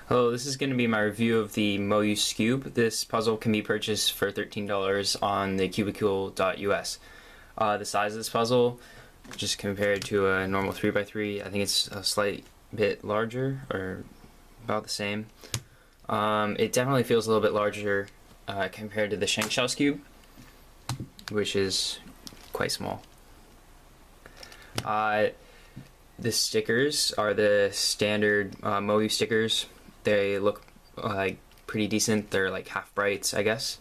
Hello, this is going to be my review of the Moyu Skewb. This puzzle can be purchased for $13 on the cubicle.us. The size of this puzzle, just compared to a normal 3x3, I think it's a slight bit larger, or about the same. It definitely feels a little bit larger compared to the Shengshao Skewb, which is quite small. The stickers are the standard Moyu stickers. They look like pretty decent. They're like halfbrights, I guess.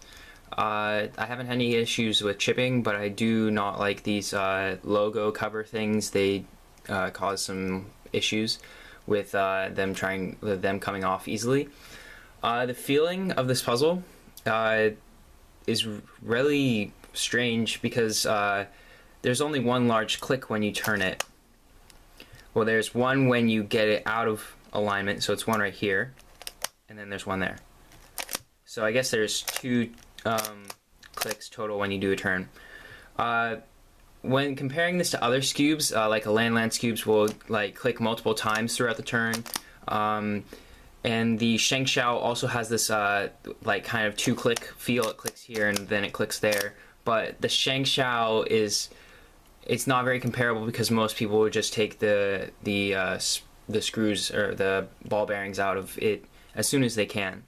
I haven't had any issues with chipping, but I do not like these logo cover things. They cause some issues with them coming off easily. The feeling of this puzzle is really strange because there's only one large click when you turn it. Well, there's one when you get it out of alignment, so it's one right here, and then there's one there. So I guess there's two clicks total when you do a turn. When comparing this to other Skewbs, like a Land Skewbs will like click multiple times throughout the turn, and the Shengshao also has this like kind of two-click feel. It clicks here and then it clicks there, but the Shengshao it's not very comparable because most people would just take the screws or the ball bearings out of it as soon as they can.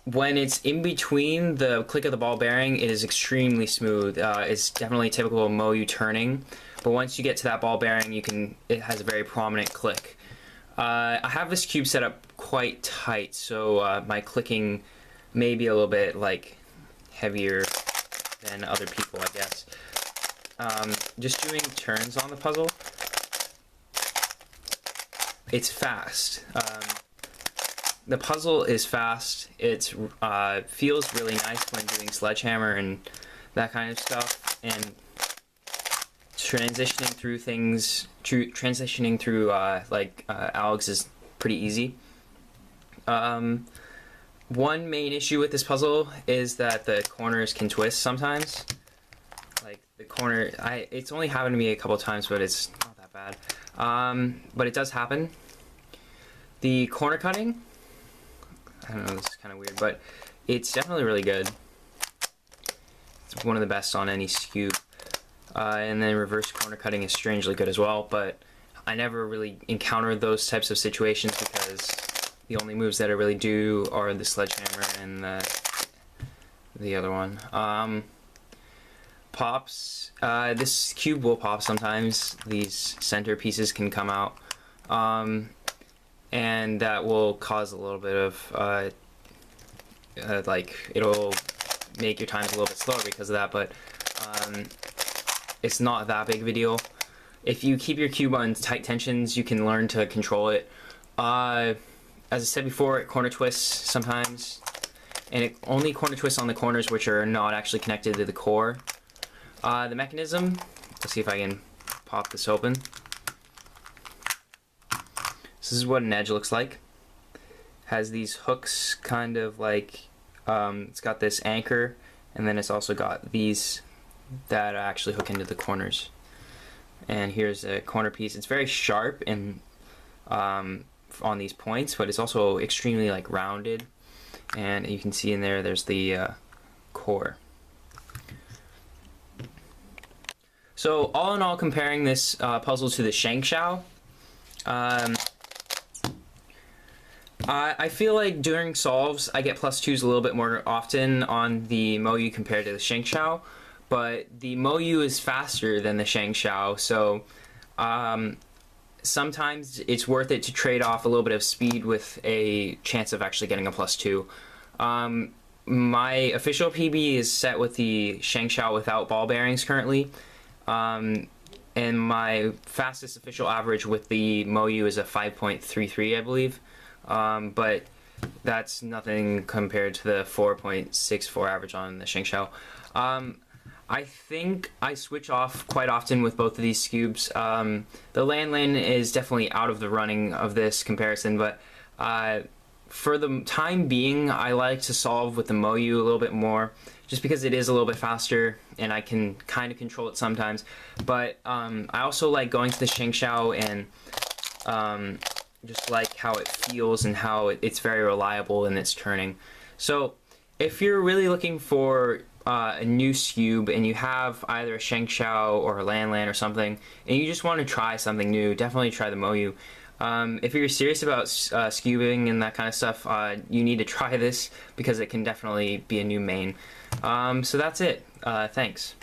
When it's in between the click of the ball bearing, it is extremely smooth. It's definitely typical of Moyu turning, but once you get to that ball bearing, it has a very prominent click. I have this cube set up quite tight, so my clicking may be a little bit like heavier than other people, I guess. Just doing turns on the puzzle, it's fast. The puzzle is fast. It feels really nice when doing sledgehammer and that kind of stuff, and transitioning through Alex is pretty easy. One main issue with this puzzle is that the corners can twist sometimes. Like the corner, it's only happened to me a couple times, but it's not that bad. But it does happen. The corner cutting, I don't know, this is kind of weird, but it's definitely really good. It's one of the best on any Skewb. And then reverse corner cutting is strangely good as well, but I never really encountered those types of situations because the only moves that I really do are the sledgehammer and the other one. Pops. This cube will pop sometimes. These center pieces can come out. And that will cause a little bit of, it'll make your times a little bit slower because of that, but it's not that big of a deal. If you keep your cube on tight tensions, you can learn to control it. As I said before, it corner twists sometimes, and it only corner twists on the corners which are not actually connected to the core. The mechanism, let's see if I can pop this open. This is what an edge looks like. Has these hooks, kind of like, it's got this anchor, and then it's also got these that actually hook into the corners. And here's a corner piece. It's very sharp and on these points, but it's also extremely like rounded, and you can see in there's the core. So all in all, comparing this puzzle to the Shengshao, I feel like during solves I get +2s a little bit more often on the Moyu compared to the Shengshao, but the Moyu is faster than the Shengshao, so sometimes it's worth it to trade off a little bit of speed with a chance of actually getting a +2. My official PB is set with the Shengshao without ball bearings currently, and my fastest official average with the Moyu is a 5.33, I believe, but that's nothing compared to the 4.64 average on the Shengshao. I think I switch off quite often with both of these Skewbs. The Land is definitely out of the running of this comparison, but for the time being, I like to solve with the Moyu a little bit more, just because it is a little bit faster and I can kind of control it sometimes. But I also like going to the Shengshao and just like how it feels and how it's very reliable in its turning. So if you're really looking for a new Skewb and you have either a Shengshao or a Lan or something, and you just want to try something new, definitely try the Moyu. If you're serious about skewing and that kind of stuff, you need to try this because it can definitely be a new main. So that's it. Thanks.